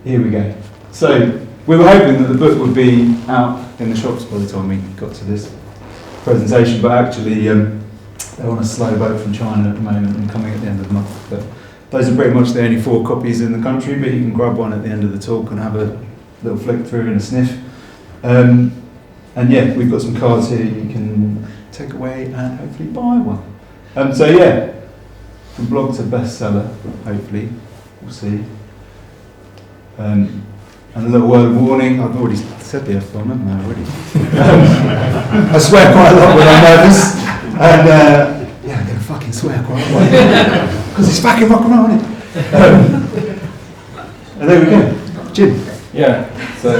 here we go. So we were hoping that the book would be out in the shops by the time we got to this presentation, but actually they're on a slow boat from China at the moment and coming at the end of the month. But those are pretty much the only 4 copies in the country, but you can grab one at the end of the talk and have a little flick through and a sniff. And yeah, we've got some cards here you can take away and hopefully buy one. So yeah, from blog to bestseller, hopefully, we'll see. And a little word of warning, I've already said the F-bomb, haven't I already? I swear quite a lot when I'm nervous, and yeah, I'm going to fucking swear quite a lot, because it's fucking rock and roll, isn't it? And there we go, Jim. Yeah, so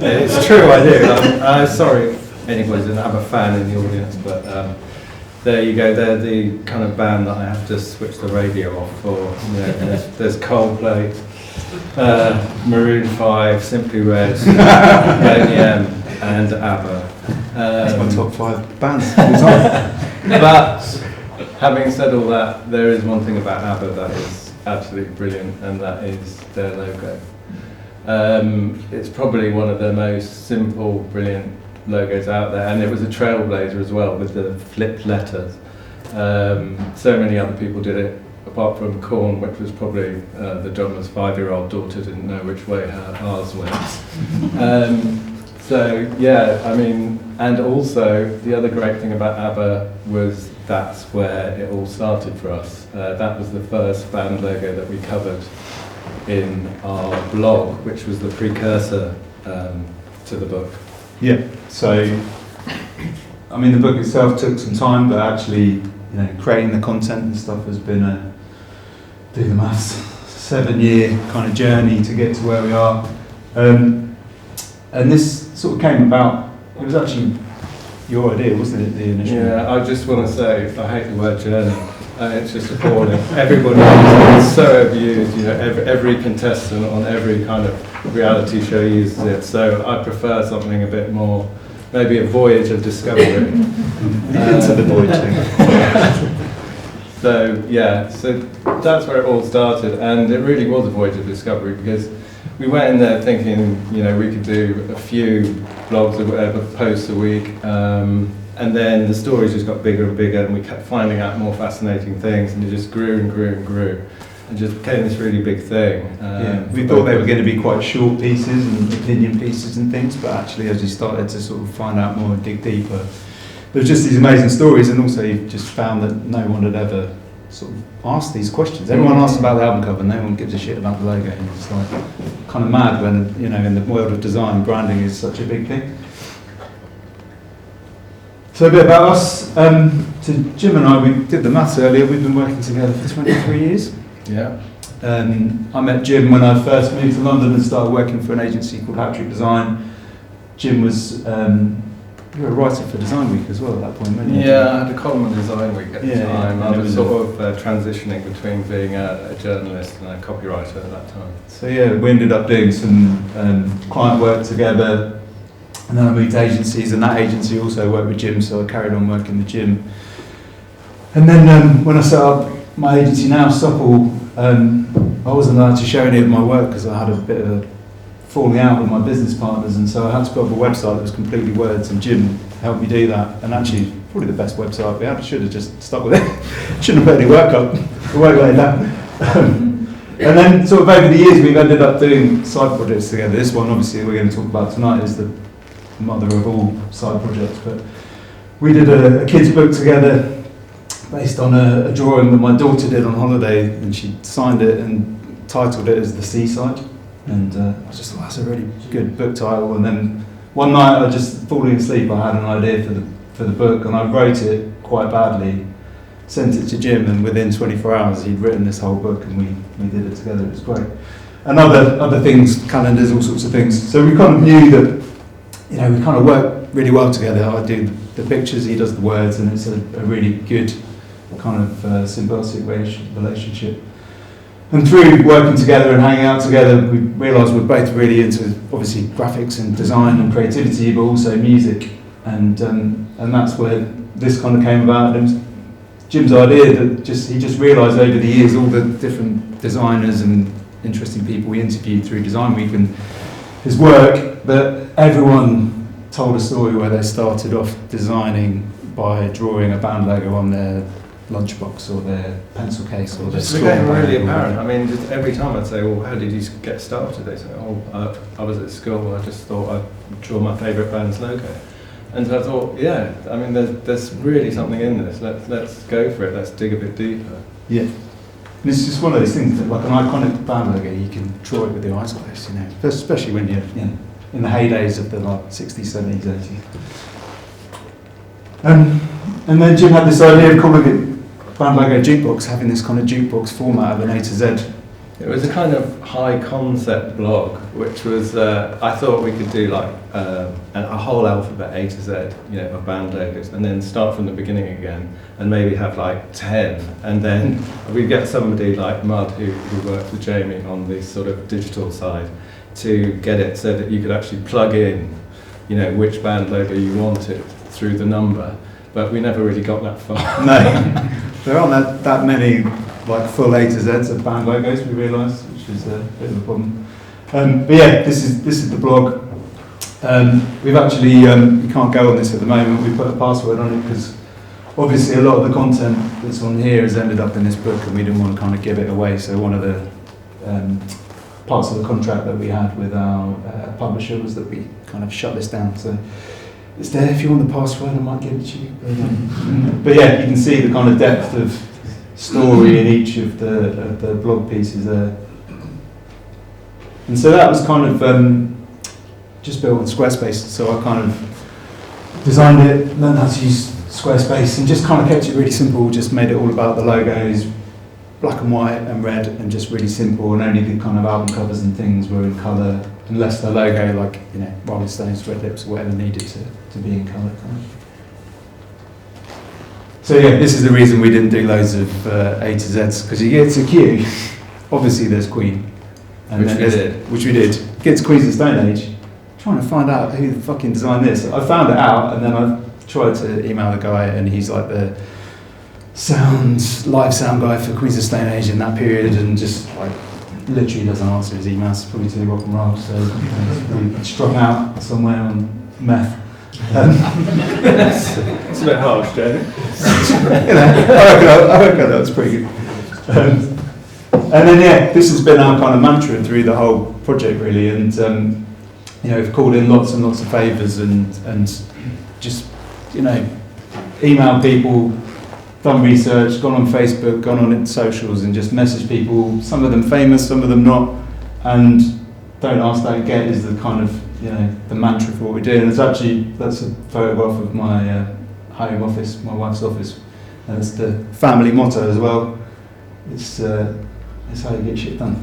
it's true, I do. Sorry if anybody didn't have a fan in the audience, but there you go, they're the kind of band that I have to switch the radio off for. You know, there's Coldplay, Maroon 5, Simply Red, M, and ABBA. That's my top 5 bands. But having said all that, there is one thing about ABBA that is absolutely brilliant, and that is their logo. It's probably one of the most simple, brilliant logos out there, and it was a trailblazer as well with the flipped letters. So many other people did it, apart from Korn, which was probably the drummer's 5-year-old daughter didn't know which way ours went. So yeah, I mean, and also the other great thing about ABBA was that's where it all started for us. That was the first band logo that we covered in our blog, which was the precursor to the book. Yeah, so I mean the book itself took some time, but actually, you know, creating the content and stuff has been do the maths, 7-year kind of journey to get to where we are. And this sort of came about, it was actually your idea, wasn't it, the initial? Yeah, I just want to say, I hate the word journey. It's just appalling. Everybody is so abused, you know, every contestant on every kind of reality show uses it, so I prefer something a bit more, maybe a voyage of discovery. Into the voyage thing. So yeah, so that's where it all started, and it really was a voyage of discovery, because we went in there thinking, you know, we could do a few blogs or whatever, posts a week, and then the stories just got bigger and bigger, and we kept finding out more fascinating things, and it just grew and grew and grew, and just became this really big thing. Yeah, we thought they were going to be quite short pieces and opinion pieces and things, but actually as you started to sort of find out more and dig deeper, there were just these amazing stories, and also you just found that no one had ever sort of asked these questions. Everyone asks about the album cover, no one gives a shit about the logo, and it's like kind of mad when, you know, in the world of design, branding is such a big thing. So a bit about us. So Jim and I, we did the maths earlier, we've been working together for 23 years. Yeah. I met Jim when I first moved to London and started working for an agency called Hattrick Design. Jim was, you were a writer for Design Week as well at that point, weren't you? Yeah, I had a column on Design Week at the time. Yeah, I was sort of transitioning between being a journalist and a copywriter at that time. So yeah, we ended up doing some client work together, and then I moved to agencies, and that agency also worked with Jim, so I carried on working with Jim. And then when I set up my agency now, Supple, I wasn't allowed to show any of my work because I had a bit of a falling out with my business partners, and so I had to put up a website that was completely words, and Jim helped me do that, and actually probably the best website we had. I should have just stuck with it. Shouldn't have put any work up. I won't lay that. And then sort of over the years we've ended up doing side projects together. This one obviously we're going to talk about tonight is the mother of all side projects, but we did a kids book together based on a drawing that my daughter did on holiday, and she signed it and titled it as The Seaside, and I just thought that's a really good book title. And then one night I just falling asleep, I had an idea for the book, and I wrote it quite badly, sent it to Jim, and within 24 hours he'd written this whole book, and we did it together. It was great. And other things, calendars, all sorts of things. So we kind of knew that, you know, we kind of work really well together. I do the pictures, he does the words, and it's a really good kind of symbiotic relationship. And through working together and hanging out together, we realised we're both really into obviously graphics and design and creativity, but also music, and that's where this kind of came about. And it was Jim's idea that he just realised over the years all the different designers and interesting people we interviewed through Design Week and his work, but everyone told a story where they started off designing by drawing a band logo on their lunchbox or their pencil case or their It's school became bag really or- apparent. I mean, just every time I'd say, well, how did you get started? They say, oh, I was at school, I just thought I'd draw my favourite band's logo. And so I thought, yeah, I mean, there's really something in this. Let's go for it. Let's dig a bit deeper. Yeah. And it's just one of those things that, like an iconic band logo, you can draw it with your eyes closed, you know, especially when you're, you know, in the heydays of the like 60s, 70s, 80s. And then Jim had this idea of calling it band logo jukebox, having this kind of jukebox format of an A to Z. It was a kind of high concept blog, which was, I thought we could do like a whole alphabet A to Z, you know, of band logos, and then start from the beginning again, and maybe have like 10, and then we'd get somebody like Mud, who worked with Jamie on the sort of digital side, to get it so that you could actually plug in, you know, which band logo you wanted through the number, but we never really got that far. No, there aren't that many like full A to Zs of band logos, we realised, which is a bit of a problem. But yeah, this is the blog. We've actually, we can't go on this at the moment, we put a password on it because obviously a lot of the content that's on here has ended up in this book and we didn't want to kind of give it away, so one of the parts of the contract that we had with our publisher was that we kind of shut this down. So it's there, if you want the password I might give it to you. But yeah, you can see the kind of depth of story in each of the blog pieces there. And so that was kind of just built on Squarespace, so I kind of designed it, learned how to use Squarespace and just kind of kept it really simple, just made it all about the logos, black and white and red and just really simple, and only the kind of album covers and things were in colour, unless the logo, like, you know, Rolling Stones, Red Lips or whatever needed to be in colour. So yeah, this is the reason we didn't do loads of A to Zs, because you get to Q, obviously there's Queen. And which we did. Get to Queens of Stone Age, trying to find out who the fucking designed this. I found it out and then I tried to email the guy and he's like the live sound guy for Queens of Stone Age in that period, and just like literally doesn't answer his emails, probably too rock and roll, so he's probably strung out somewhere on meth. It's a bit harsh, Jamie. You know, I reckon that was pretty good. And then yeah, this has been our kind of mantra through the whole project really, and you know, we've called in lots and lots of favours and just, you know, emailed people, done research, gone on Facebook, gone on socials and just messaged people, some of them famous, some of them not, and don't ask, don't get is the kind of, you know, the mantra for what we're doing. It's actually, that's a photograph of my home office, my wife's office, and it's the family motto as well. It's how you get shit done.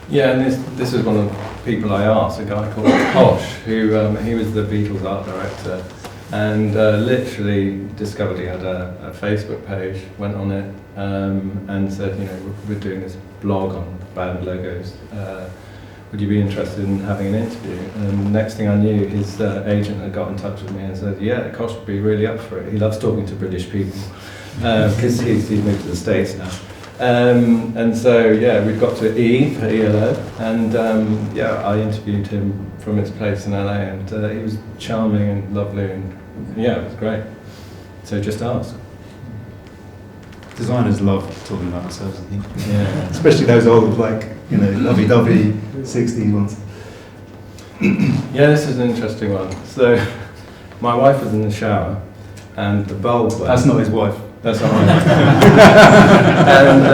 Yeah, and this is one of the people I asked, a guy called Posh, who he was the Beatles art director, and literally discovered he had a Facebook page, went on it, and said, you know, we're doing this blog on band logos. Would you be interested in having an interview? And next thing I knew, his agent had got in touch with me and said, yeah, Kosh would be really up for it. He loves talking to British people, because he's moved to the States now. And so, yeah, we've got to E for Ellul, and yeah, I interviewed him from his place in LA, and he was charming and lovely, and yeah, it was great. So just ask. Designers love talking about themselves, I think. Yeah. Especially those old, like, you know, lovey-dovey 60s ones. Yeah, this is an interesting one. So, my wife was in the shower, and the bulb went. That's not his wife. That's not right. And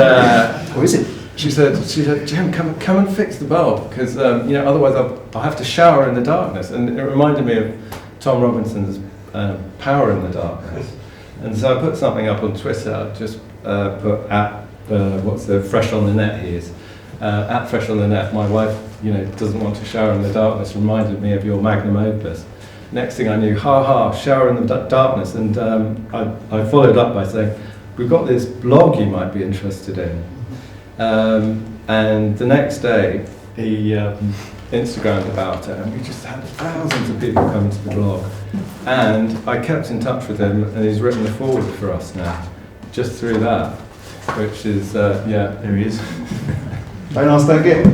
Or is it? she said, Jim, come and fix the bulb, because you know, otherwise I'll have to shower in the darkness. And it reminded me of Tom Robinson's Power in the Darkness. And so I put something up on Twitter. I just put at what's the Fresh on the Net he is. At Fresh on the Net, my wife, you know, doesn't want to shower in the darkness. Reminded me of your magnum opus. Next thing I knew, shower in the darkness, and I followed up by saying, we've got this blog you might be interested in. And the next day, he Instagrammed about it, and we just had thousands of people coming to the blog. And I kept in touch with him, and he's written a forward for us now, just through that, which is, yeah, There he is. Don't ask, don't get.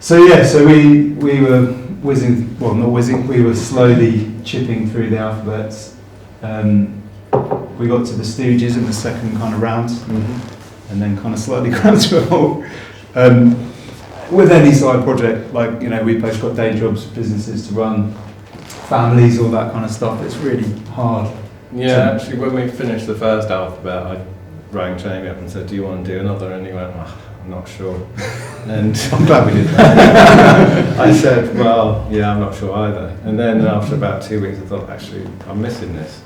So yeah, so we were whizzing, well not whizzing, we were slowly chipping through the alphabets. We got to the Stooges in the second kind of round, and then kind of slightly ground to a halt. With any side project, like, you know, we both got day jobs, businesses to run, families, all that kind of stuff. It's really hard. Yeah, actually, when we finished the first alphabet, I rang Jamie up and said, "Do you want to do another?" And he went, "Oh, I'm not sure." And I'm glad we did that. I said, "Well, yeah, I'm not sure either." And then after about 2 weeks, I thought, actually, I'm missing this.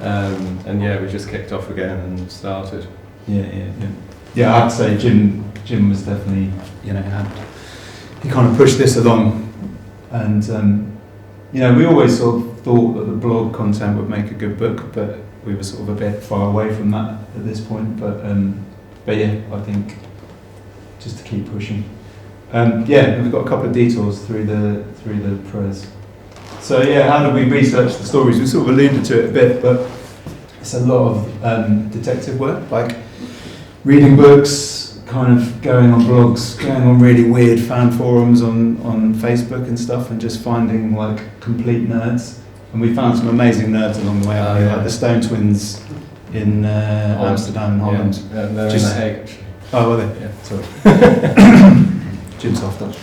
And yeah, we just kicked off again and started. Yeah, I'd say Jim was definitely, you know, he kind of pushed this along, and you know, we always sort of thought that the blog content would make a good book, but we were sort of a bit far away from that at this point. But yeah, I think just to keep pushing. Yeah, we've got a couple of detours through the prose. So yeah, how did we research the stories? We sort of alluded to it a bit, but it's a lot of detective work, like reading books, kind of going on blogs, going on really weird fan forums on Facebook and stuff, and just finding like complete nerds. And we found some amazing nerds along the way, like the Stone Twins in Amsterdam and Holland. Yeah, they're in The Hague, actually. Oh, were they? Yeah. Sorry. Jim's soft touch.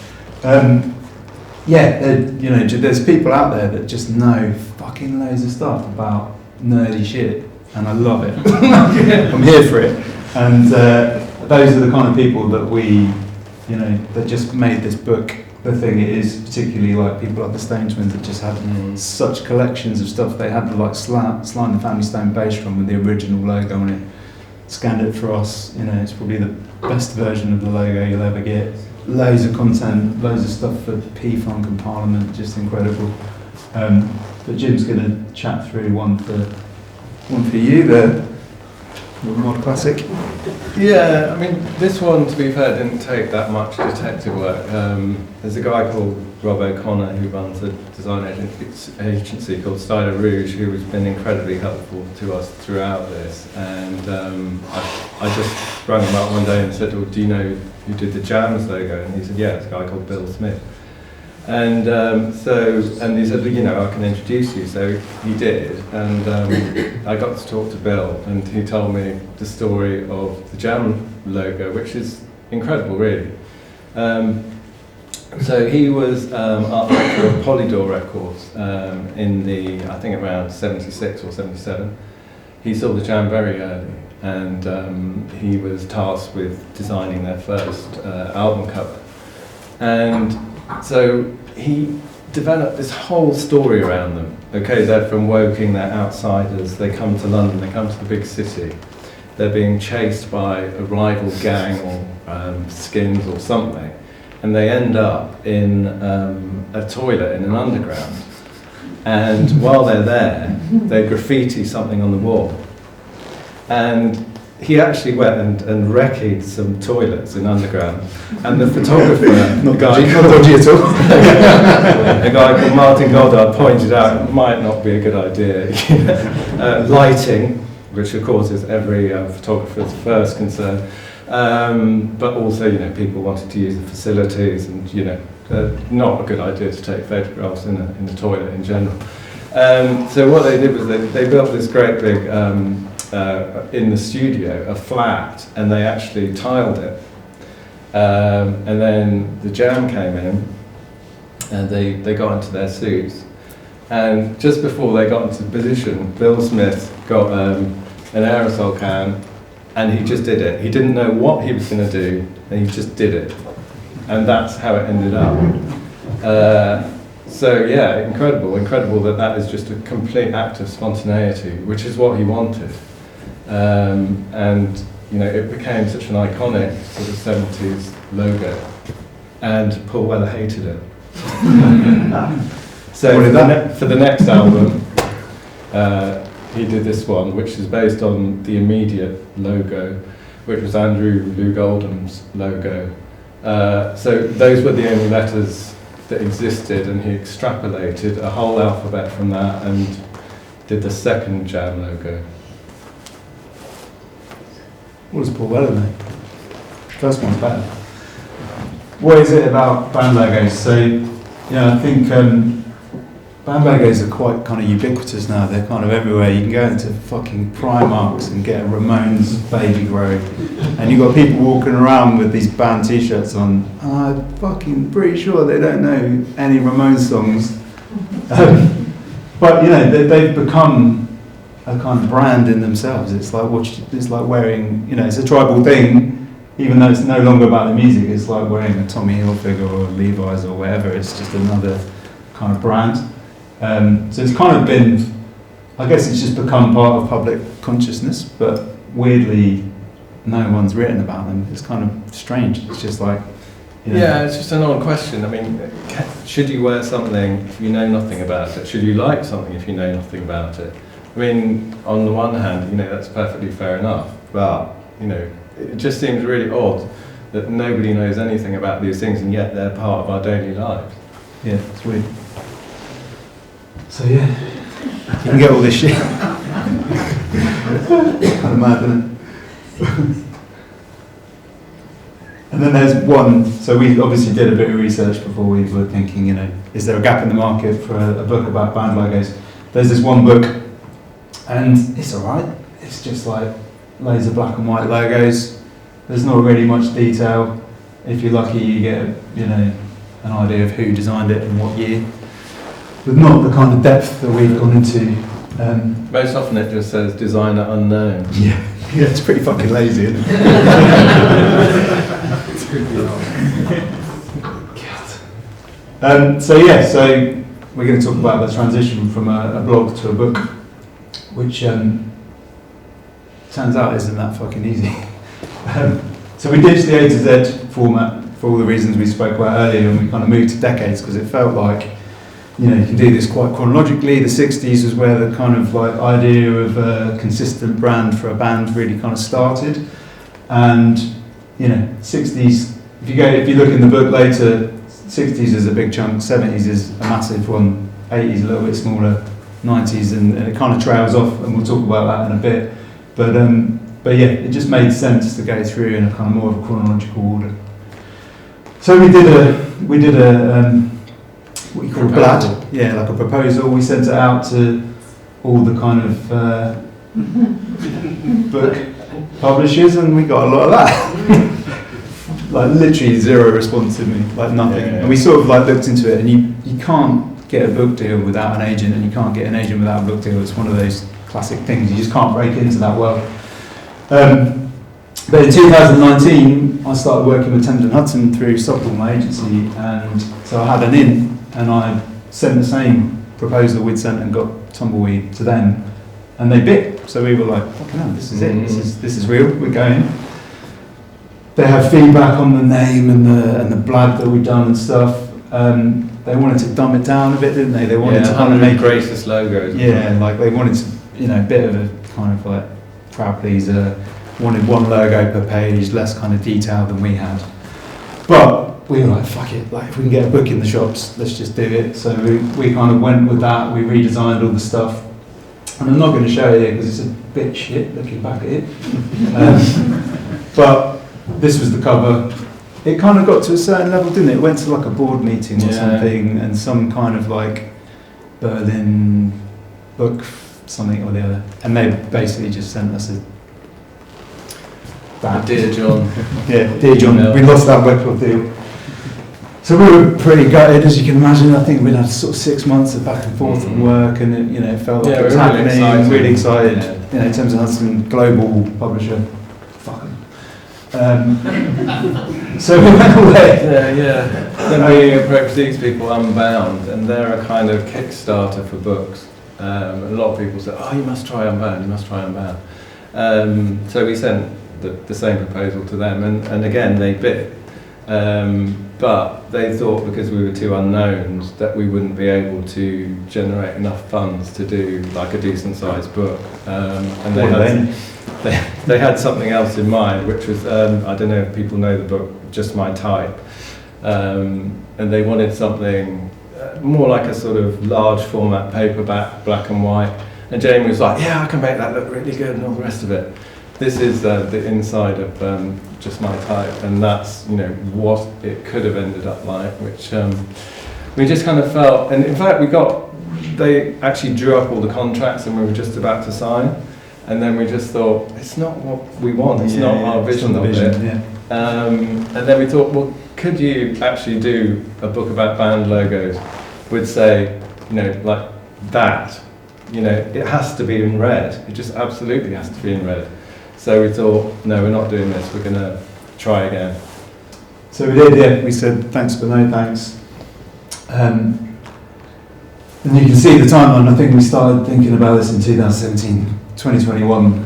Yeah, you know, there's people out there that just know fucking loads of stuff about nerdy shit, and I love it. I'm here for it. And those are the kind of people that we, you know, that just made this book the thing it is, particularly like people like the Stone Twins that just had such collections of stuff. They had the like Sly and the Family Stone bass drum with the original logo on it, scanned it for us, you know, it's probably the best version of the logo you'll ever get. Loads of content, loads of stuff for P-Funk and Parliament, just incredible. But Jim's going to chat through one for you, the mod classic. Yeah, I mean, this one, to be fair, didn't take that much detective work. There's a guy called Rob O'Connor who runs a design agency called Styler Rouge, who has been incredibly helpful to us throughout this. And I just rang him up one day and said, "Well, do you know who did the Jams logo?" And he said, "Yeah, it's a guy called Bill Smith." And and he said, "You know, I can introduce you." So he did, and I got to talk to Bill, and he told me the story of the Jam logo, which is incredible, really. So he was art director of Polydor Records in the, I think around 76 or 77. He saw the Jam very early, and he was tasked with designing their first album cover. And so he developed this whole story around them. Okay, they're from Woking, they're outsiders, they come to London, they come to the big city. They're being chased by a rival gang or skins or something, and they end up in a toilet in an underground. And while they're there, they graffiti something on the wall. And he actually went and recce'd some toilets in underground, and the photographer, not dodgy at all. a guy called Martin Goddard, pointed out it might not be a good idea. Lighting, which of course is every photographer's first concern, but also, you know, people wanted to use the facilities, and you know, not a good idea to take photographs in the toilet in general. So what they did was they built this great big in the studio, a flat, and they actually tiled it. And then the Jam came in, and they got into their suits. And just before they got into position, Bill Smith got an aerosol can, and he just did it. He didn't know what he was going to do, and he just did it. And that's how it ended up. So yeah, incredible that is just a complete act of spontaneity, which is what he wanted. And you know, it became such an iconic sort of 70s logo, and Paul Weller hated it. So for the next album, he did this one, which is based on the immediate logo, which was Andrew Lou Oldham's logo. So those were the only letters that existed, and he extrapolated a whole alphabet from that and did the second Jam logo. What does Paul Weller know? First one's better. What is it about band logos? So, I think band logos are quite kind of ubiquitous now. They're kind of everywhere. You can go into fucking Primarks and get a Ramones baby grow, and you've got people walking around with these band t-shirts on. I'm fucking pretty sure they don't know any Ramones songs. But they've become a kind of brand in themselves. It's like wearing, it's a tribal thing, even though it's no longer about the music. It's like wearing a Tommy Hilfiger or Levi's or whatever. It's just another kind of brand. So it's kind of been, I guess it's just become part of public consciousness, but weirdly, no one's written about them. It's kind of strange. It's just like, Yeah, it's just an odd question. I mean, should you wear something if you know nothing about it? Should you like something if you know nothing about it? I mean, on the one hand, that's perfectly fair enough, but, it just seems really odd that nobody knows anything about these things and yet they're part of our daily lives. Yeah, it's weird. So yeah, you can get all this shit. Kind of mad, isn't it? And then there's one, so we obviously did a bit of research before we were thinking, is there a gap in the market for a book about band logos? There's this one book, and it's alright. It's just like loads of black and white logos. There's not really much detail. If you're lucky, you get, an idea of who designed it and what year. But not the kind of depth that we've gone into. Most often it just says designer unknown. Yeah, it's pretty fucking lazy, isn't it? It's good. So we're going to talk about the transition from a blog to a book, which turns out isn't that fucking easy. So we ditched the A to Z format for all the reasons we spoke about earlier, and we kind of moved to decades because it felt like, you can do this quite chronologically. The 60s was where the kind of like idea of a consistent brand for a band really kind of started. And, 60s, if you look in the book later, 60s is a big chunk, 70s is a massive one, 80s a little bit smaller, 90s, and it kind of trails off, and we'll talk about that in a bit. But yeah, it just made sense to go through in a kind of more of a chronological order. So we did a what you call a blad, like a proposal. We sent it out to all the kind of book publishers, and we got a lot of that. Like literally zero response to me, like nothing. Yeah. And we sort of like looked into it, and you can't get a book deal without an agent, and you can't get an agent without a book deal. It's one of those classic things. You just can't break into that world. But in 2019, I started working with Thames and Hudson through Stockholm, my agency, and so I had an in, and I sent the same proposal we'd sent and got Tumbleweed to them, and they bit. So we were like, fucking hell, this is it. This is real. We're going. They had feedback on the name and the blad that we'd done and stuff. They wanted to dumb it down a bit, didn't they? They wanted to kind of make greatest logos. Yeah, like they wanted to, a bit of a kind of like crowd pleaser. Wanted one logo per page, less kind of detail than we had. But we were like, fuck it, like if we can get a book in the shops, let's just do it. So we kind of went with that. We redesigned all the stuff, and I'm not going to show it here because it's a bit shit looking back at it. But this was the cover. It kind of got to a certain level, didn't it? It went to like a board meeting or something, and some kind of like Berlin book, something or the other. And they basically just sent us a Dear John. Yeah, dear John. We lost that record deal. So we were pretty gutted, as you can imagine. I think we'd had sort of 6 months of back and forth and work, and it felt like it was happening. Really excited. In terms of Hudson, global publisher. Fuck 'em. So we went away. Then we approached these people, Unbound, and they're a kind of Kickstarter for books. A lot of people said, "Oh, you must try Unbound. You must try Unbound." So we sent the same proposal to them, and again they bit, but they thought because we were two unknowns that we wouldn't be able to generate enough funds to do like a decent sized book, and they had something else in mind, which was I don't know if people know the book Just My Type, and they wanted something more like a sort of large format paperback, black and white, and Jamie was like, yeah, I can make that look really good and all the rest of it. this is the inside of Just My Type, and that's, you know, what it could have ended up like, which we just kind of felt, and in fact they actually drew up all the contracts and we were just about to sign, and then we just thought, it's not what we want, it's not our vision of it. Yeah. And then we thought, well, could you actually do a book about band logos with, say, you know, like that? You know, it has to be in red. It just absolutely has to be in red. So we thought, no, we're not doing this. We're going to try again. So we did, yeah. We said thanks but no thanks. And you can see the timeline. I think we started thinking about this in 2017, 2021.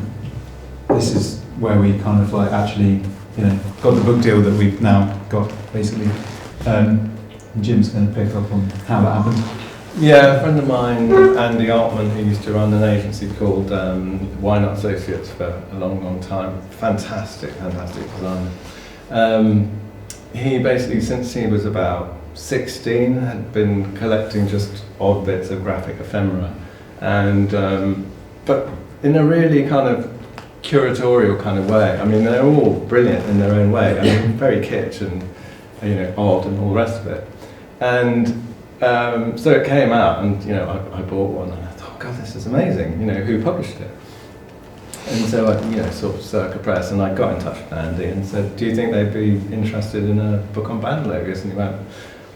This is where we kind of like actually, you know, got the book deal that we've now got, basically. And Jim's going to pick up on how that happened. Yeah, a friend of mine, Andy Altman, who used to run an agency called Why Not Associates for a long, long time. Fantastic designer. He basically, since he was about 16, had been collecting just odd bits of graphic ephemera, and but in a really kind of curatorial kind of way. I mean, they're all brilliant in their own way. I mean, very kitsch and, you know, odd and all the rest of it. And so it came out, and, you know, I bought one, and I thought, God, this is amazing. You know, who published it? And so I, you know, sort of Circa Press, and I got in touch with Andy and said, do you think they'd be interested in a book on band logos? And he went,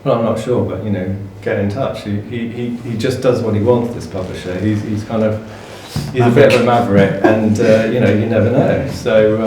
well, I'm not sure, but, you know, get in touch. He just does what he wants, this publisher. He's kind of, he's a bit of a maverick, and, you know, you never know. So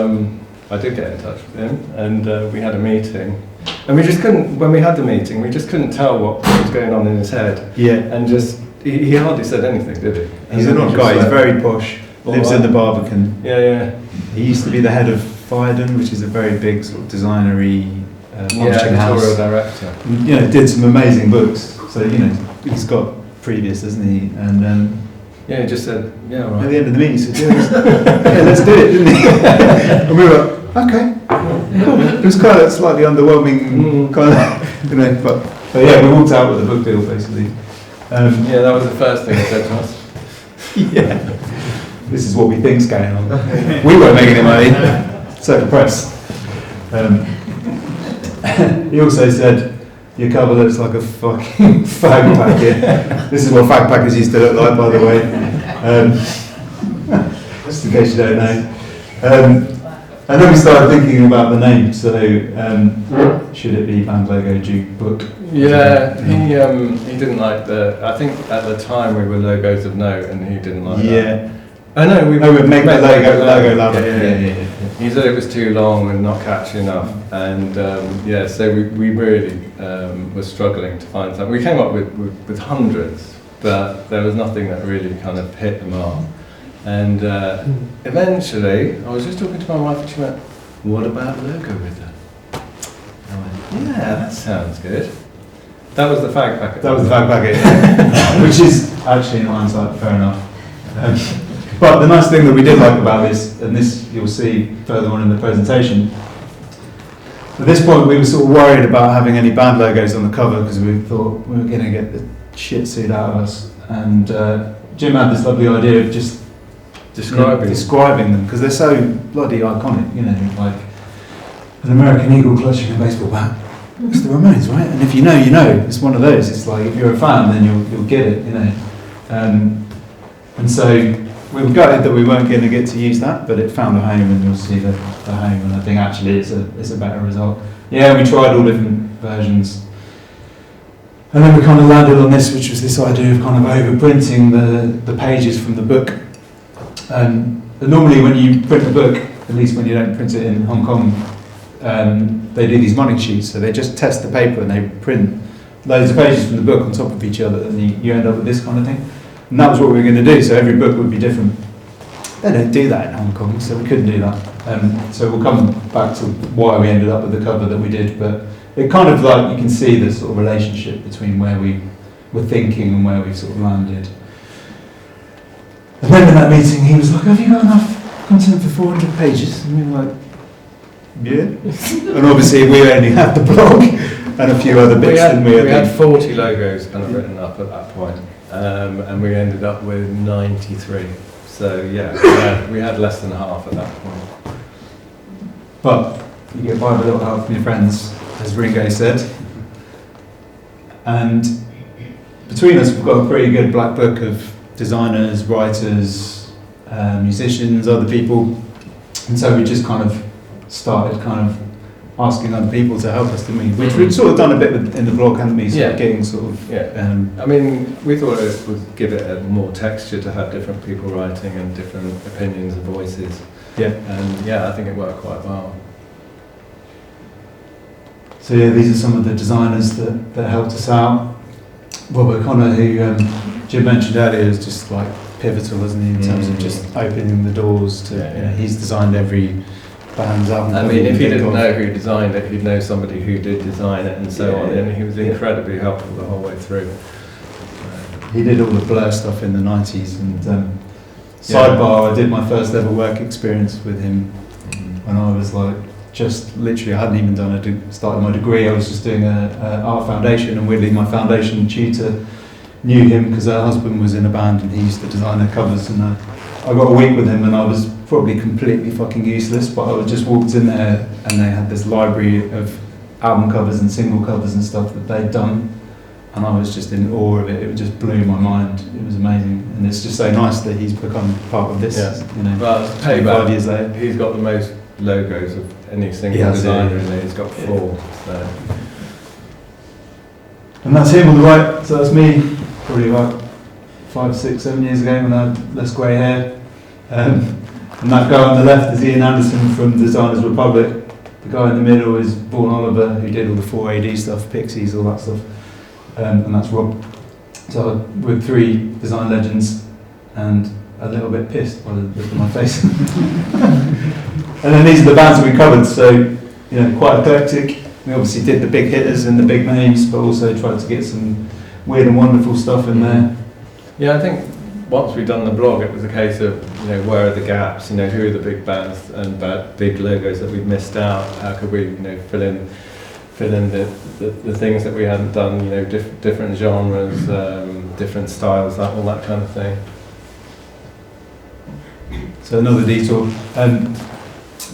I did get in touch with him, and we had a meeting. And we just couldn't, when we had the meeting, we just couldn't tell what was going on in his head. Yeah. And just, he hardly said anything, did he? He's an odd guy, he's very posh, lives in the Barbican. Yeah. He used to be the head of Firedon, which is a very big sort of designery publishing house. Editorial director. You know, did some amazing books. So, you know, he's got previous, hasn't he? And yeah, he just said, yeah, right. at the end of the meeting, he said, yeah, let's do it, didn't he? And we were like, okay. It was kind of slightly underwhelming, kind of, you know, but yeah, we walked out with a book deal, basically. Yeah, that was the first thing he said to us. Yeah, this is what we think's going on. We weren't making any money. Circa Press. He also said, your cover looks like a fucking fag packet. This is what fag packers used to look like, by the way. Just in case you don't know. And then we started thinking about the name, so should it be Band Logo Duke Book? Yeah, he didn't like I think at the time we were Logos of Note, and he didn't like that. Yeah. I know, we would make the logo louder. Yeah. He said it was too long and not catchy enough, and so we really were struggling to find something. We came up with hundreds, but there was nothing that really kind of hit the mark. And eventually, I was just talking to my wife, and she went, what about logo with it? I went, yeah, that sounds good. That was the fag packet. That was the fag packet, which is actually, in hindsight, fair enough. But the nice thing that we did like about this, and this you'll see further on in the presentation, at this point we were sort of worried about having any band logos on the cover because we thought we were going to get the shit suit out of us. And Jim had this lovely idea of just describing them because they're so bloody iconic, you know, like an American eagle clutching a baseball bat. It's the Ramones, right? And if you know, you know. It's one of those. It's like if you're a fan, then you'll get it, you know. And so we were gutted that we weren't going to get to use that, but it found a home, and you'll see the home. And I think actually it's a better result. Yeah, we tried all different versions, and then we kind of landed on this, which was this idea of kind of overprinting the pages from the book. But normally when you print a book, at least when you don't print it in Hong Kong, they do these modding sheets, so they just test the paper and they print loads of pages from the book on top of each other, and you end up with this kind of thing. And that was what we were going to do, so every book would be different. They don't do that in Hong Kong, so we couldn't do that. So we'll come back to why we ended up with the cover that we did, but it kind of like, you can see the sort of relationship between where we were thinking and where we sort of landed. And then in that meeting he was like, have you got enough content for 400 pages? And we were like, yeah. And obviously we only had the blog and a few other bits. We had 40 logos kind of written up at that point, and we ended up with 93. So yeah, we had less than half at that point. But you get by with a little help from your friends, as Ringo said. And between us, we've got a pretty good black book of designers, writers, musicians, other people. And so we just kind of started kind of asking other people to help us, didn't we? Which we've sort of done a bit in the blog, haven't we? Sort of getting sort of... I mean, we thought it would give it a more texture to have different people writing and different opinions and voices. Yeah. And I think it worked quite well. So these are some of the designers that helped us out. Rob O'Connor, who Jim mentioned earlier, is just like pivotal, isn't he, in terms of just opening the doors to... he's designed every band's album. I mean, if he didn't know who designed it, he'd know somebody who did design it and so on. And he was incredibly helpful the whole way through. He did all the Blur stuff in the 90s. And sidebar, I did my first ever work experience with him when I was like, just literally, I hadn't even started my degree. I was just doing a art foundation, and weirdly my foundation tutor knew him because her husband was in a band and he used to design their covers. And I got a week with him, and I was probably completely fucking useless, but I just walked in there and they had this library of album covers and single covers and stuff that they'd done, and I was just in awe of it. It just blew my mind. It was amazing, and it's just so nice that he's become part of this. Well, 5 years later, he's got the most logos of any single designer in there. He's got 4. So. And that's him on the right. So that's me, probably about 5, 6, 7 years ago when I had less grey hair. And that guy on the left is Ian Anderson from Designers Republic. The guy in the middle is Vaughan Oliver, who did all the 4AD stuff, Pixies, all that stuff. And that's Rob. So we're 3 design legends, and a little bit pissed by the look on my face. And then these are the bands that we covered, so quite eclectic. We obviously did the big hitters and the big names, but also tried to get some weird and wonderful stuff in there. Yeah, I think once we'd done the blog, it was a case of, where are the gaps, who are the big bands and big logos that we'd missed out, how could we, fill in the things that we hadn't done, different genres, different styles, all that kind of thing. So another detour.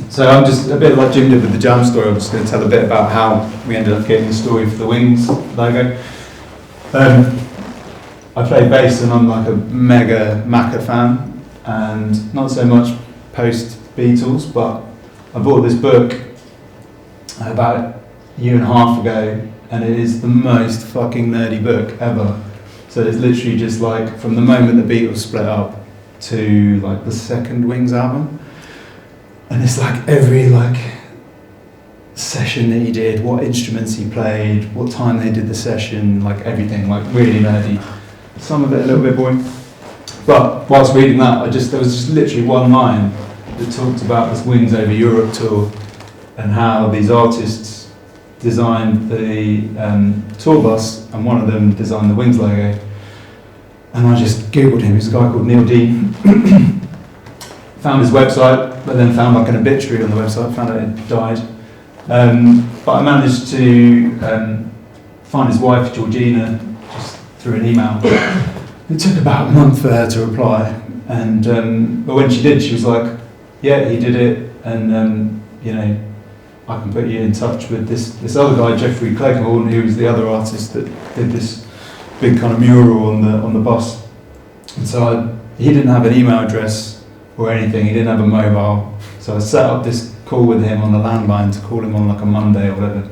So I'm just, a bit like Jim did with the Jam story, I'm just going to tell a bit about how we ended up getting the story for the Wings logo. I play bass and I'm like a mega Macca fan, and not so much post-Beatles, but I bought this book about a year and a half ago, and it is the most fucking nerdy book ever. So it's literally just like from the moment the Beatles split up to like the second Wings album, and it's like every like session that he did, what instruments he played, what time they did the session, like everything, like really nerdy. Some of it a little bit boring, but whilst reading that, there was just literally one line that talked about this Wings Over Europe tour and how these artists designed the tour bus, and one of them designed the Wings logo. And I just googled him. He's a guy called Neil Dean. Found his website, but then found like an obituary on the website. Found out he'd died. But I managed to find his wife Georgina just through an email. It took about a month for her to reply, and but when she did, she was like, "Yeah, he did it, and I can put you in touch with this other guy, Jeffrey Cleghorn, who was the other artist that did this big kind of mural on the bus." And so he didn't have an email address or anything. He didn't have a mobile, so I set up this call with him on the landline to call him on like a Monday or whatever,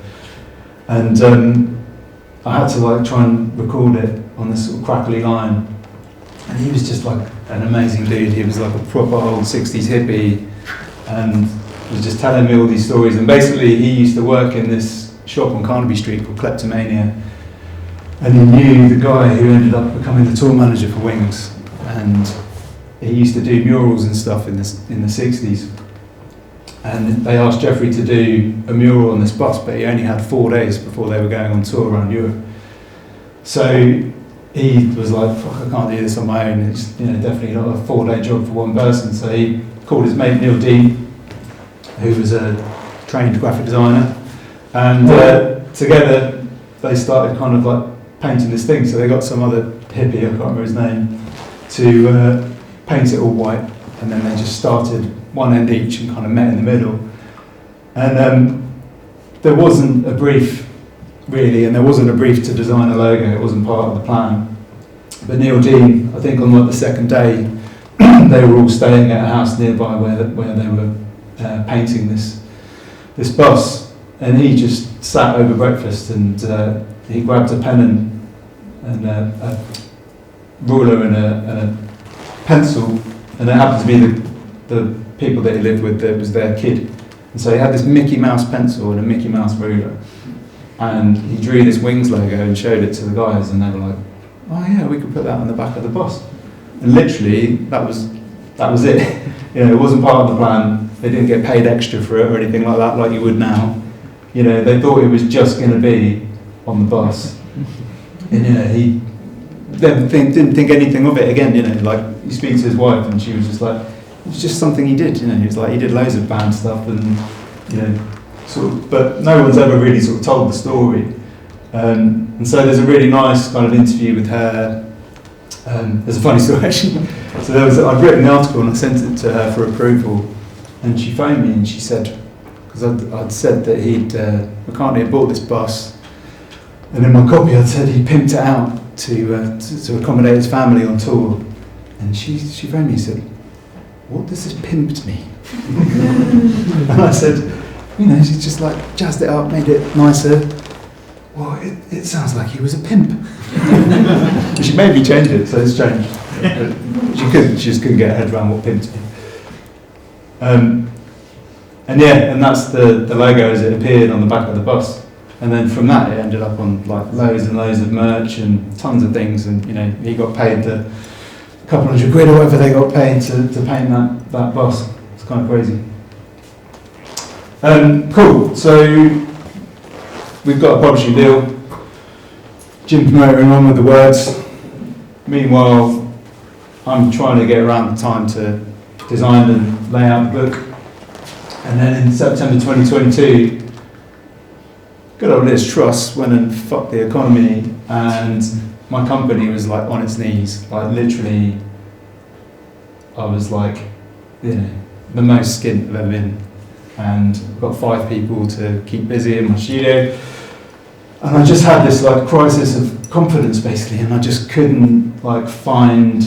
and I had to like try and record it on this sort of crackly line, and he was just like an amazing dude. He was like a proper old 60s hippie, and was just telling me all these stories. And basically he used to work in this shop on Carnaby Street called Kleptomania, and he knew the guy who ended up becoming the tour manager for Wings, and he used to do murals and stuff in the 60s. And they asked Jeffrey to do a mural on this bus, but he only had 4 days before they were going on tour around Europe. So he was like, "Fuck, I can't do this on my own. It's definitely not a 4-day job for one person." So he called his mate Neil Dean, who was a trained graphic designer, and together they started kind of like painting this thing. So they got some other hippie, I can't remember his name, to paint it all white, and then they just started one end each and kind of met in the middle. And there wasn't a brief, really, and there wasn't a brief to design a logo. It wasn't part of the plan. But Neil Dean, I think on like the second day, they were all staying at a house nearby where they were painting this bus, and he just sat over breakfast and he grabbed a pen and a ruler and a pencil, and it happened to be the people that he lived with that was their kid, and so he had this Mickey Mouse pencil and a Mickey Mouse ruler, and he drew this Wings logo and showed it to the guys, and they were like, oh yeah, we could put that on the back of the bus. And literally that was it. You know, it wasn't part of the plan. They didn't get paid extra for it or anything like that, like you would now. You know, they thought it was just going to be on the bus. And you know, he didn't think anything of it again. You know, like you speak to his wife, and she was just like, it was just something he did. You know, he was like, he did loads of band stuff, and you know, sort of. But no one's ever really sort of told the story. And so there's a really nice kind of interview with her. There's a funny story actually. So I'd written the article and I sent it to her for approval, and she phoned me and she said, because I'd said that McCartney had bought this bus, and in my copy I'd said he pimped it out to accommodate his family on tour, and she phoned me and said, what does this pimped mean? And I said, you know, she just like jazzed it up, made it nicer. Well, it sounds like he was a pimp. She made me change it, so it's changed. She just couldn't get her head around what pimp meant. And that's the logo as it appeared on the back of the bus. And then from that, it ended up on like loads and loads of merch and tons of things. And you know, he got paid the couple hundred quid or whatever they got paid to paint that bus. It's kind of crazy. Cool. So we've got a publishing deal. Jim's motoring on with the words. Meanwhile, I'm trying to get around the time to design and lay out the book. And then in September 2022, good old Liz Truss went and fucked the economy, and my company was like on its knees. Like literally, I was like, you know, the most skint I've ever been. And I've got 5 people to keep busy in my studio. And I just had this like crisis of confidence basically, and I just couldn't like find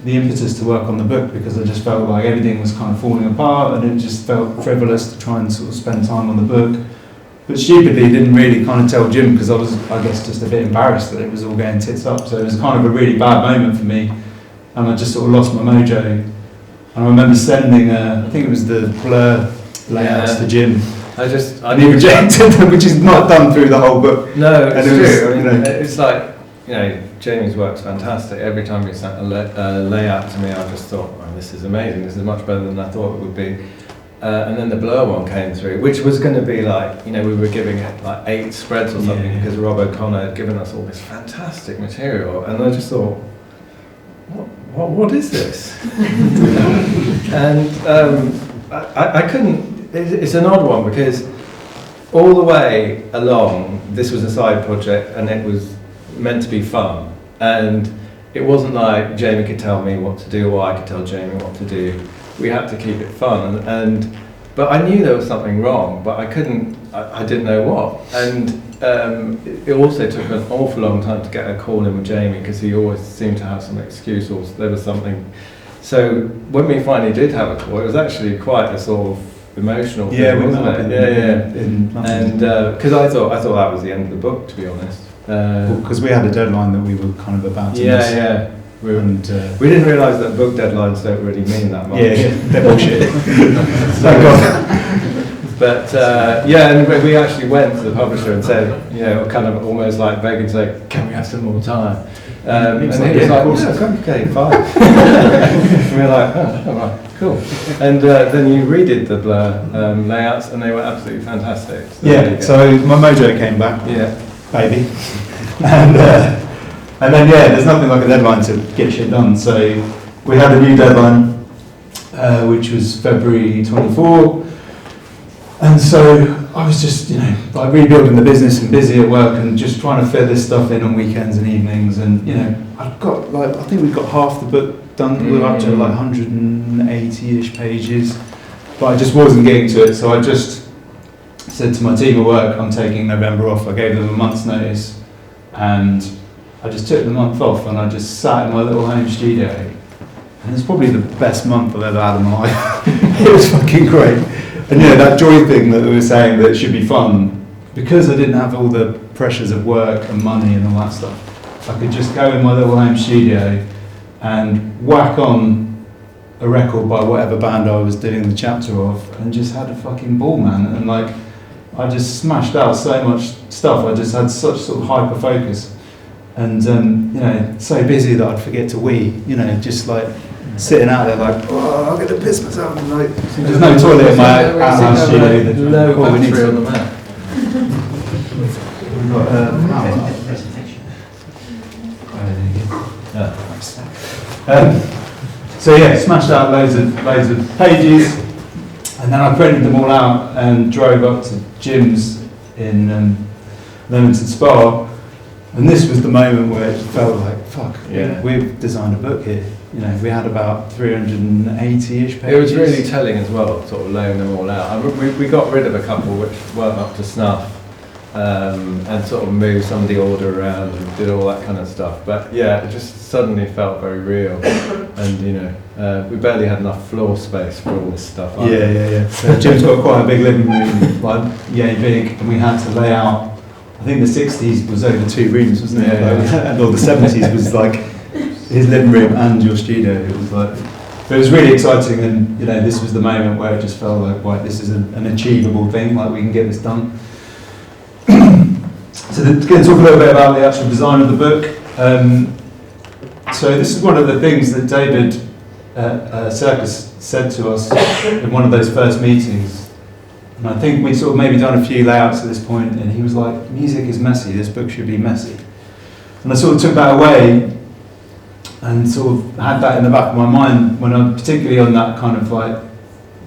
the impetus to work on the book, because I just felt like everything was kind of falling apart, and it just felt frivolous to try and sort of spend time on the book. But stupidly didn't really kind of tell Jim, because I was, I guess, just a bit embarrassed that it was all going tits up. So it was kind of a really bad moment for me, and I just sort of lost my mojo. And I remember sending, I think it was the Blur layouts to Jim. And he rejected them, which is not done through the whole book. No, it's true. You know, it's like, you know, Jamie's work's fantastic. Every time he sent a layout to me, I just thought, oh, this is amazing. This is much better than I thought it would be. And then the Blur one came through, which was going to be like, you know, we were giving it like 8 spreads or something, because Rob O'Connor had given us all this fantastic material. And I just thought, what is this? And I couldn't. It's an odd one, because all the way along this was a side project and it was meant to be fun, and it wasn't like Jamie could tell me what to do or I could tell Jamie what to do. We had to keep it fun, but I knew there was something wrong, but I didn't know what. And it also took an awful long time to get a call in with Jamie, because he always seemed to have some excuse, or there was something. So when we finally did have a call, it was actually quite a sort of emotional thing, wasn't it? And because I thought that was the end of the book, to be honest. Because we had a deadline that we were kind of about to miss. We didn't realise that book deadlines don't really mean that much. They're bullshit. Thank God. But and we actually went to the publisher and said, you know, kind of almost like begging, say, can we have some more time? And he was like, okay, fine. And we were like, oh, all right, cool. And then you redid the Blur layouts, and they were absolutely fantastic. So my mojo came back, baby. And then there's nothing like a deadline to get shit done. So we had a new deadline, which was February 24. And so I was just, you know, like rebuilding the business and busy at work and just trying to fit this stuff in on weekends and evenings. And, you know, I think we got half the book we were up to like 180-ish pages, but I just wasn't getting to it, so I just said to my team at work, I'm taking November off. I gave them a month's notice, and I just took the month off, and I just sat in my little home studio, and it's probably the best month I've ever had in my life. It was fucking great. And yeah, that joy thing that we were saying, that it should be fun, because I didn't have all the pressures of work and money and all that stuff, I could just go in my little home studio and whack on a record by whatever band I was doing the chapter of, and just had a fucking ball, man. And like, I just smashed out so much stuff. I just had such sort of hyper focus, and you know, so busy that I'd forget to wee. You know, just like sitting out there like, oh, I'm gonna piss myself. And like, there's no toilet in my outhouse studio. No battery on the Mac. We've got so yeah, smashed out loads of pages, and then I printed them all out and drove up to Jim's in Leamington Spa, and this was the moment where it felt like, fuck, we've designed a book here. You know, we had about 380-ish pages. It was really telling as well, sort of laying them all out. We got rid of a couple which weren't up to snuff, and sort of moved some of the order around and did all that kind of stuff. But yeah, it just suddenly felt very real. And you know, we barely had enough floor space for all this stuff. Yeah. So Jim's got quite a big living room, like big, and we had to lay out. I think the 60s was over 2 rooms, wasn't it? And all the 70s was like his living room and your studio. It was like, but it was really exciting, and you know, this was the moment where it just felt like, right, this is an achievable thing. Like, we can get this done. So going to talk a little bit about the actual design of the book. So this is one of the things that David Circus said to us in one of those first meetings. And I think we'd sort of maybe done a few layouts at this point, and he was like, music is messy, this book should be messy. And I sort of took that away and sort of had that in the back of my mind when I, particularly on that kind of like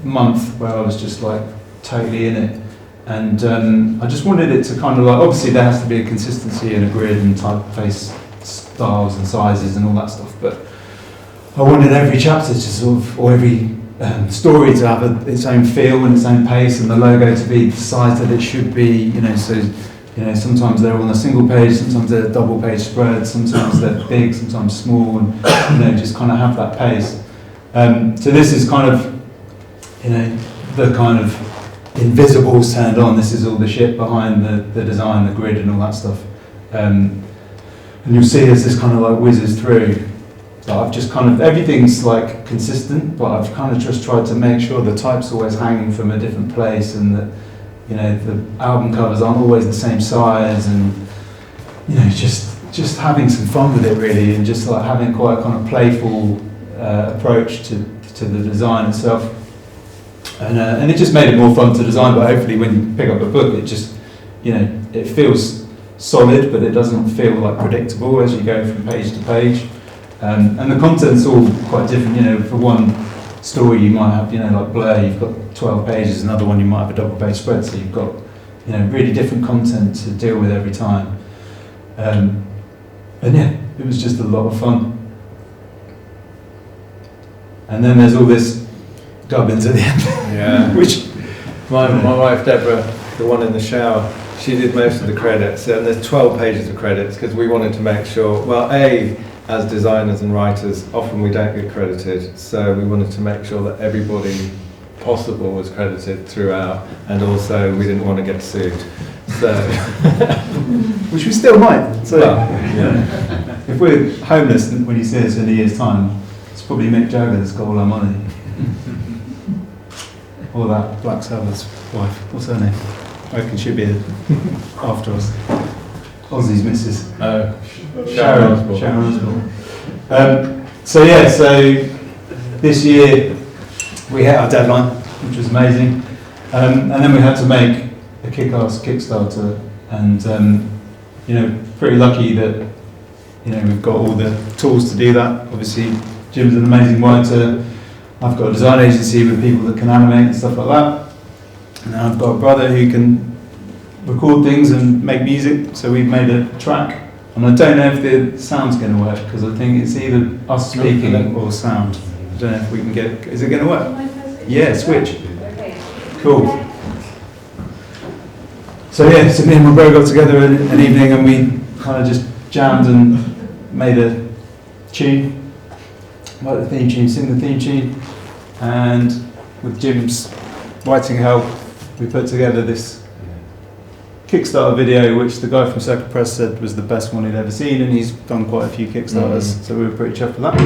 month where I was just like totally in it. And I just wanted it to kind of like, obviously there has to be a consistency and a grid and typeface styles and sizes and all that stuff, but I wanted every chapter to sort of, or every story to have its own feel and its own pace, and the logo to be the size that it should be, you know, so, you know, sometimes they're on a single page, sometimes they're double page spreads, sometimes they're big, sometimes small, and, you know, just kind of have that pace. So this is kind of, you know, the kind of invisibles turned on. This is all the shit behind the design, the grid and all that stuff. And you'll see as this kind of like whizzes through, I've just kind of, everything's like consistent, but I've kind of just tried to make sure the type's always hanging from a different place, and that, you know, the album covers aren't always the same size, and, you know, just having some fun with it really, and just like having quite a kind of playful approach to the design itself. And it just made it more fun to design, but hopefully when you pick up a book, it just, you know, it feels solid, but it doesn't feel like predictable as you go from page to page. And the content's all quite different, you know. For one story you might have, you know, like Blur, you've got 12 pages, another one you might have a double page spread, so you've got, you know, really different content to deal with every time. And yeah, it was just a lot of fun. And then there's all this gubbins at the end. Yeah. Which my wife Deborah, the one in the shower, she did most of the credits, and there's 12 pages of credits because we wanted to make sure, well, as designers and writers, often we don't get credited, so we wanted to make sure that everybody possible was credited throughout, and also we didn't want to get sued. So, which we still might. So, well, yeah. If we're homeless when you see us in a year's time, it's probably Mick Jagger that's got all our money. Or that Black Sabbath's wife. What's her name? I reckon she'll be after us. Ozzy's missus. Sharon Osbourne. So yeah, so this year we hit our deadline, which was amazing. And then we had to make a kick-ass Kickstarter, and you know, pretty lucky that, you know, we've got all the tools to do that. Obviously, Jim's an amazing writer. I've got a design agency with people that can animate and stuff like that. And I've got a brother who can record things and make music, so we've made a track And I don't know if the sound's going to work, because I think it's either us speaking or sound. I don't know if we can get it. Is it going to work? Yeah, switch. Cool. So yeah, so me and my bro got together an evening and we kind of just jammed and made a tune, like the theme tune, sing the theme tune, and with Jim's writing help, we put together this Kickstarter video, which the guy from Circle Press said was the best one he'd ever seen, and he's done quite a few Kickstarters, so we were pretty chuffed with that.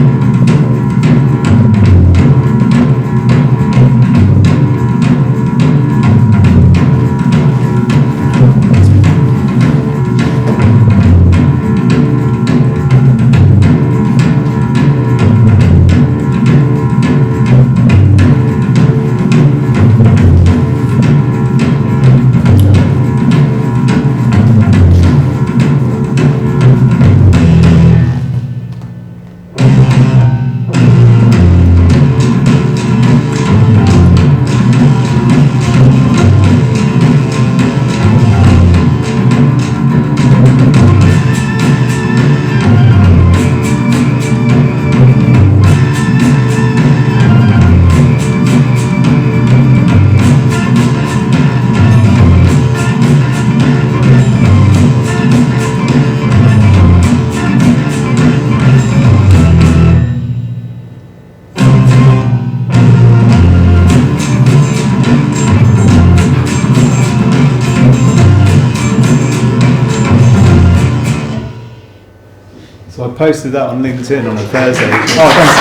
So I posted that on LinkedIn on a Thursday. Oh, thanks.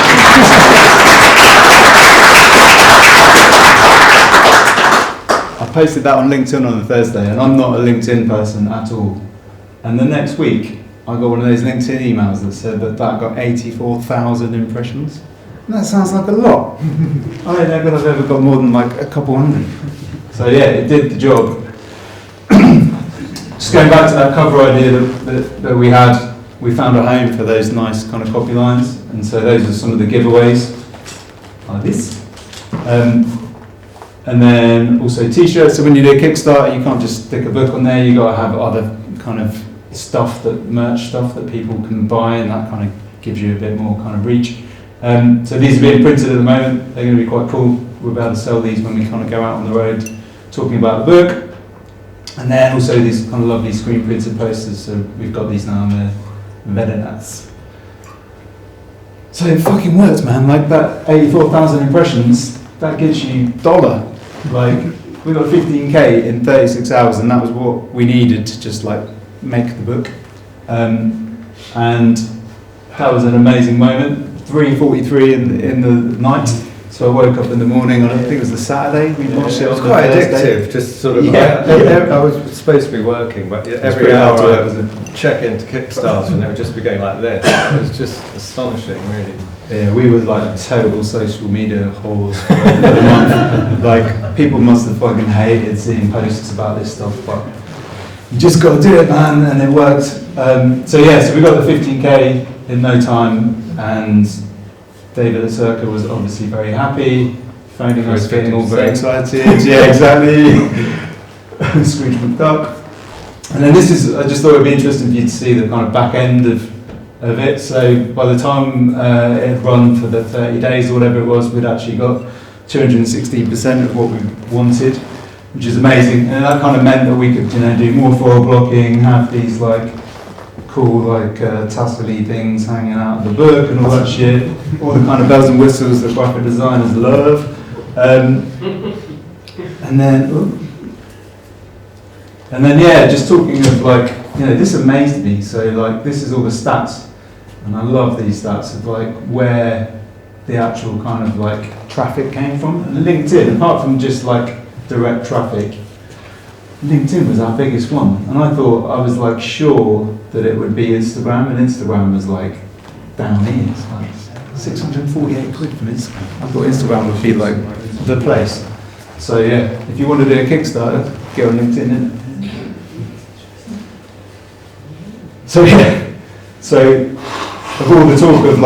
I posted that on LinkedIn on a Thursday, and I'm not a LinkedIn person at all. And the next week, I got one of those LinkedIn emails that said that got 84,000 impressions. And that sounds like a lot. I don't know if I've ever got more than like a couple hundred. So yeah, it did the job. Just going back to that cover idea that we had, we found a home for those nice kind of copy lines, and so those are some of the giveaways, like this. And then also t-shirts, so when you do a Kickstarter, you can't just stick a book on there, you've got to have other kind of merch stuff that people can buy, and that kind of gives you a bit more kind of reach. So these are being printed at the moment, they're going to be quite cool. We'll be able to sell these when we kind of go out on the road talking about the book. And then also these kind of lovely screen printed posters, so we've got these now on the Vedenas. So it fucking works, man. Like that 84,000 impressions, that gives you $1. Like we got 15k in 36 hours, and that was what we needed to just like make the book. And that was an amazing moment. 3:43 in the night. So I woke up in the morning, and I think it was the Saturday. We watched it. It was quite addictive. Just sort of. Yeah. I was supposed to be working, but every hour I would check into Kickstarter, and it would just be going like this. It was just astonishing, really. Yeah, we were like total social media whores for a month. Like people must have fucking hated seeing posts about this stuff, but you just got to do it, man, and it worked. So we got the 15k in no time, and David at Circa was obviously very happy, phoning us, getting all very excited. Yeah, exactly. Scrooge McDuck. And then I just thought it would be interesting for you to see the kind of back end of it. So by the time it had run for the 30 days or whatever it was, we'd actually got 216% of what we wanted, which is amazing. And that kind of meant that we could, do more foil blocking, have these like cool tassel-y things hanging out of the book and all that shit, all the kind of bells and whistles that graphic designers love. And then just talking of this amazed me. So this is all the stats, and I love these stats of where the actual kind of traffic came from. And LinkedIn, apart from just direct traffic, LinkedIn was our biggest one, and I was sure that it would be Instagram, and Instagram was down here. It's 648 quid from Instagram. I thought Instagram would be the place. So yeah, if you want to do a Kickstarter, get on LinkedIn, innit? So of all the talk of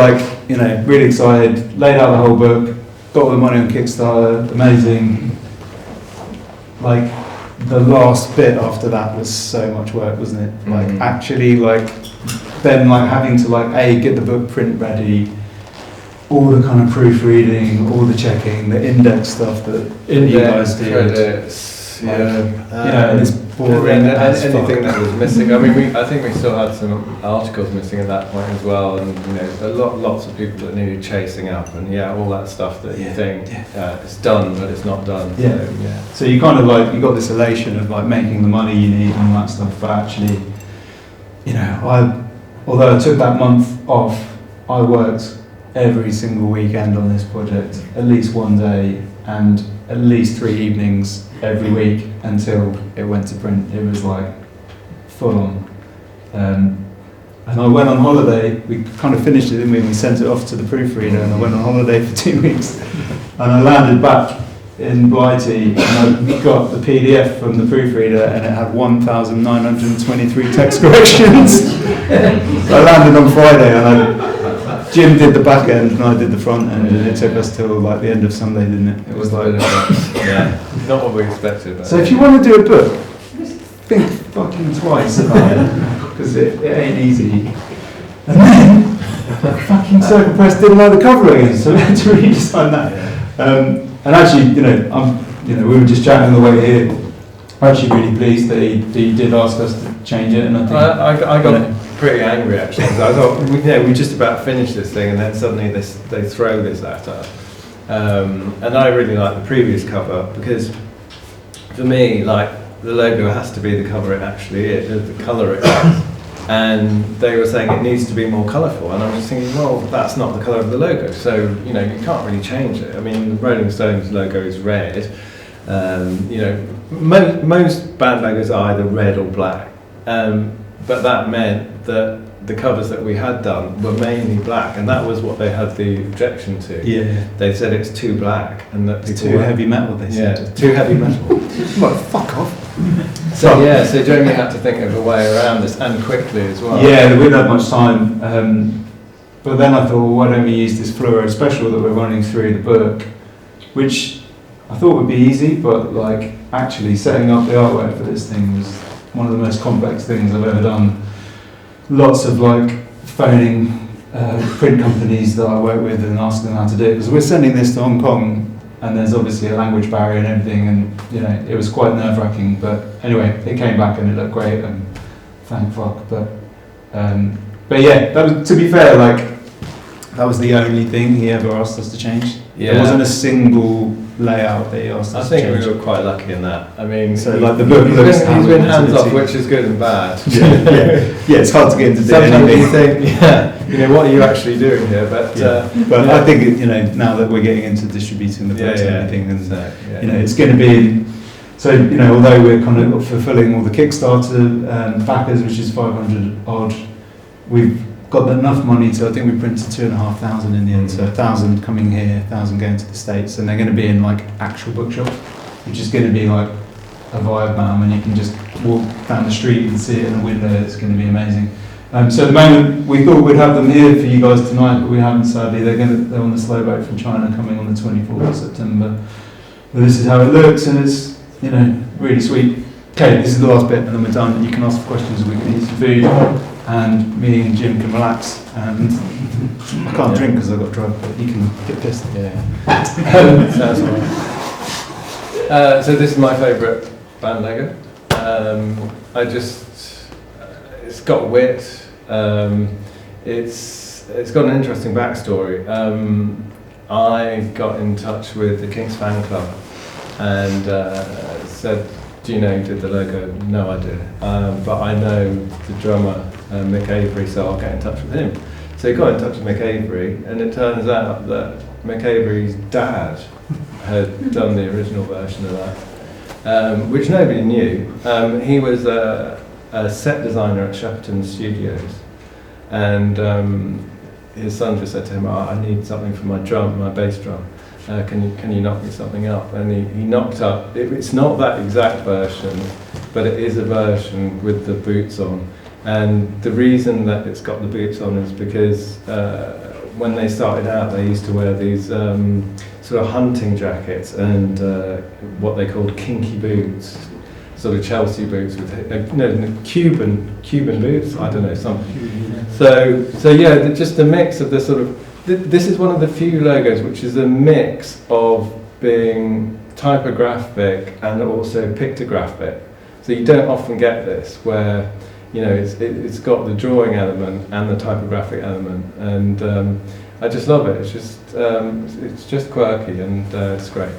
really excited, laid out the whole book, got all the money on Kickstarter, amazing. the last bit after that was so much work, wasn't it? Like actually, like then like having to like get the book print ready, all the kind of proofreading, all the checking, the index stuff that you guys did. Credits, and it's boring. And anything that was missing. I mean, I think we still had some articles missing at that point as well, and lots of people that needed chasing up, and all that stuff that you think it's done, but it's not done. So you kind of like you got this elation of like making the money you need and all that stuff, but actually, although I took that month off, I worked every single weekend on this project, at least one day, and at least 3 evenings every week until it went to print. It was like full on. And I went on holiday, we kind of finished it, didn't we? And we sent it off to the proofreader, and I went on holiday for 2 weeks. And I landed back in Blighty, and I got the PDF from the proofreader, and it had 1,923 text corrections. So I landed on Friday, and Jim did the back end and I did the front end, and it took us till like the end of Sunday, didn't it? It was like not what we expected. So if you want to do a book, think fucking twice about it, because it ain't easy. And then fucking Circle Press didn't like the cover again, so we had to redesign that. And actually, we were just chatting on the way here. I'm actually really pleased that he did ask us to change it, and I think I got pretty angry actually, because I thought we just about finished this thing, and then suddenly they throw this at us. And I really like the previous cover, because for me, like, the logo has to be the cover it actually is, the colour it is. And they were saying it needs to be more colourful, and I was thinking, well, that's not the colour of the logo, so you can't really change it. I mean, the Rolling Stones logo is red. Most band logos are either red or black, but that meant that the covers that we had done were mainly black, and that was what they had the objection to. Yeah. They said it's too black, and that it's too heavy metal. They said. Yeah, too heavy metal. Well, fuck off. So Jamie had to think of a way around this, and quickly as well. Yeah, we didn't have much time. But then I thought, well, why don't we use this fluoro special that we're running through the book, which I thought would be easy, but like actually setting up the artwork for this thing was one of the most complex things I've ever done. Lots of like phoning print companies that I work with and asking them how to do it, because we're sending this to Hong Kong, and there's obviously a language barrier and everything, and it was quite nerve-wracking, but anyway, it came back and it looked great, and thank fuck. But yeah, that was, to be fair, like, that was the only thing he ever asked us to change. Yeah. There wasn't a single layout that he asked us to change. I think we were quite lucky in that. I mean, so like the book he's been hands off, which is good and bad. Yeah, it's hard to get into sometimes anything. You think, what are you actually doing here? But but I think now that we're getting into distributing the books and everything, and it's going to be. So although we're kind of fulfilling all the Kickstarter backers, which is 500 odd, we've got enough money to, I think we printed 2,500 in the end, so 1,000 coming here, 1,000 going to the States, and they're going to be in like actual bookshops, which is going to be like a vibe, man, and you can just walk down the street and see it in a window. It's going to be amazing. So at the moment, we thought we'd have them here for you guys tonight, but we haven't, sadly. They're on the slow boat from China coming on the 24th of September. But this is how it looks, and it's, really sweet. Okay, this is the last bit, and then we're done. You can ask questions, we can eat some food, and me and Jim can relax. And I can't drink because I've got drunk, but you can get pissed. Sounds fine. So this is my favourite band logo. It's got wit. It's got an interesting backstory. I got in touch with the King's fan club and said, "Do you know who did the logo?" "No, I did. But I know the drummer, Mick Avery, so I'll get in touch with him." So he got in touch with Mick Avery, and it turns out that Mick Avery's dad had done the original version of that, which nobody knew. He was a set designer at Shepperton Studios, and his son just said to him, "I need something for my drum, my bass drum. Can you knock me something up?" And he knocked up. It's not that exact version, but it is a version with the boots on. And the reason that it's got the boots on is because when they started out, they used to wear these sort of hunting jackets and what they called kinky boots. sort of Chelsea boots with Cuban boots. I don't know, something. So yeah, just a mix of the sort of. This is one of the few logos which is a mix of being typographic and also pictographic. So you don't often get this where, you know, it's got the drawing element and the typographic element, and I just love it. It's just quirky and it's great.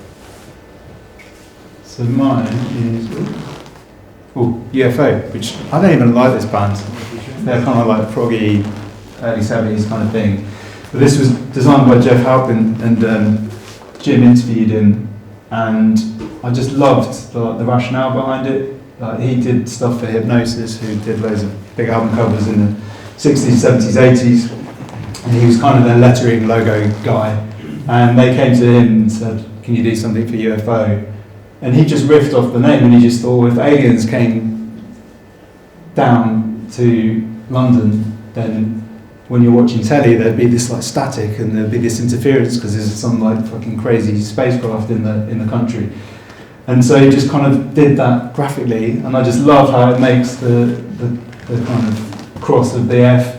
So mine is UFO, which I don't even like this band. They're kind of like proggy, early 70s kind of thing. But this was designed by Jeff Halpin, and Jim interviewed him, and I just loved the rationale behind it. Like, he did stuff for Hypnosis, who did loads of big album covers in the 60s, 70s, 80s, and he was kind of their lettering logo guy. And they came to him and said, "Can you do something for UFO?" And he just riffed off the name, and he just thought, if aliens came down to London, then when you're watching telly, there'd be this like static, and there'd be this interference because there's some like fucking crazy spacecraft in the country. And so he just kind of did that graphically, and I just love how it makes the kind of cross of the F.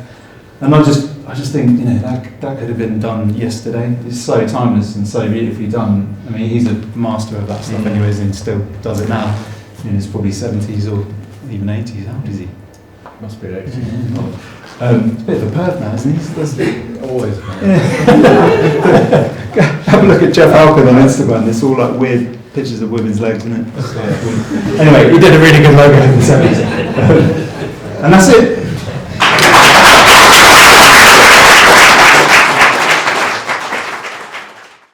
And I just think, you know, that could have been done yesterday. It's so timeless and so beautifully done. I mean, he's a master of that stuff anyways, and still does it now. In his probably 70s or even 80s. How old is he? Must be 80s. It's a bit of a perv now, isn't he? Always. Have a look at Jeff Halpin on Instagram. It's all like weird pictures of women's legs, isn't it? Anyway, he did a really good logo in the 70s. And that's it.